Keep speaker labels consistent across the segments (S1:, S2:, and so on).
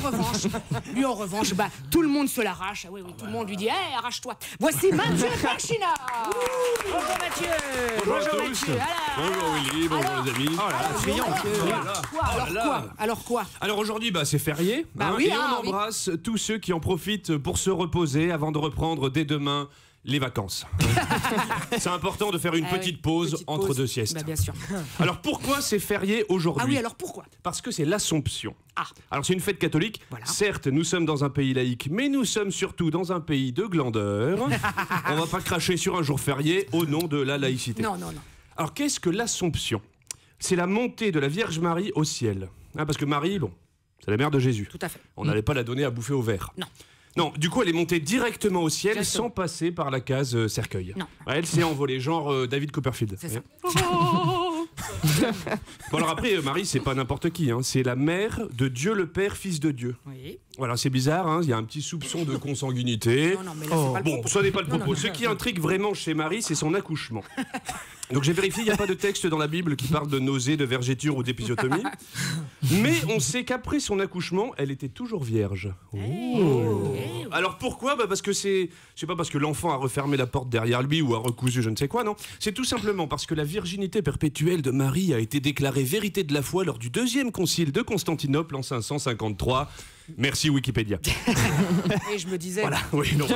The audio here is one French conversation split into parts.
S1: en revanche, bah, tout le monde se l'arrache. Ah oui, tout le monde lui dit, hey, arrache-toi. Voici Mathieu Farchina. Bonjour Mathieu.
S2: Bonjour à tous. Bonjour Willy, bonjour les amis.
S1: Alors quoi?
S2: Alors aujourd'hui, bah, c'est férié. Et on embrasse tous ceux qui en profitent pour se reposer avant de reprendre dès demain les vacances. C'est important de faire une petite pause entre deux siestes.
S1: Bah, bien sûr.
S2: Alors pourquoi c'est férié aujourd'hui?
S1: Ah oui, alors pourquoi?
S2: Parce que c'est l'Assomption.
S1: Ah.
S2: Alors c'est une fête catholique.
S1: Voilà.
S2: Certes, nous sommes dans un pays laïque, mais nous sommes surtout dans un pays de glandeurs. On va pas cracher sur un jour férié au nom de la laïcité.
S1: Non.
S2: Alors qu'est-ce que l'Assomption? C'est la montée de la Vierge Marie au ciel. Parce que Marie, bon, c'est la mère de Jésus.
S1: Tout à fait.
S2: On n'allait pas la donner à bouffer au verre. Non, du coup, elle est montée directement au ciel sans passer par la case cercueil.
S1: Non.
S2: Ouais, elle s'est envolée, genre David Copperfield.
S1: C'est ça.
S2: Bon, alors après, Marie, c'est pas n'importe qui. C'est la mère de Dieu le Père, Fils de Dieu.
S1: Oui.
S2: Voilà, c'est bizarre, il y a un petit soupçon de consanguinité.
S1: Non, mais là, c'est pas le
S2: Bon,
S1: propos.
S2: ce n'est pas le propos.
S1: Non.
S2: Ce qui intrigue vraiment chez Marie, c'est son accouchement. Donc j'ai vérifié, il n'y a pas de texte dans la Bible qui parle de nausées, de vergéture ou d'épisiotomie. Mais on sait qu'après son accouchement, elle était toujours vierge. Alors pourquoi? Parce que c'est pas parce que l'enfant a refermé la porte derrière lui ou a recousu je ne sais quoi, non. C'est tout simplement parce que la virginité perpétuelle de Marie a été déclarée vérité de la foi lors du deuxième concile de Constantinople en 553. Merci Wikipédia.
S1: Et je me disais...
S2: Voilà, oui, non,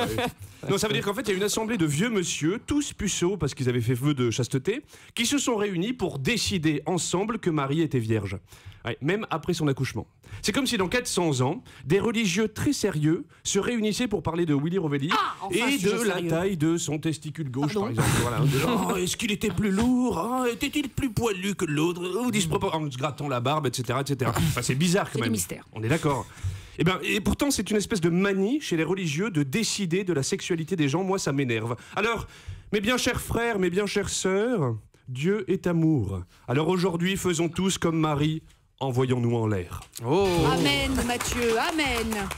S2: ça veut dire qu'en fait, il y a une assemblée de vieux monsieur, tous puceaux parce qu'ils avaient fait vœu de chasteté, qui se sont réunis pour décider ensemble que Marie était vierge. Ouais, même après son accouchement. C'est comme si dans 400 ans, des religieux très sérieux se réunissaient pour parler de Willy Rovelli et de la taille de son testicule gauche, par exemple. Voilà. Est-ce qu'il était plus lourd? Était-il plus poilu que l'autre? En se grattant la barbe, etc. Enfin, c'est bizarre quand même.
S1: C'est du mystère.
S2: On est d'accord. Et pourtant, c'est une espèce de manie chez les religieux de décider de la sexualité des gens. Moi, ça m'énerve. Alors, mes bien chers frères, mes bien chères sœurs, Dieu est amour. Alors aujourd'hui, faisons tous comme Marie, envoyons-nous en l'air.
S1: Amen, Mathieu, amen.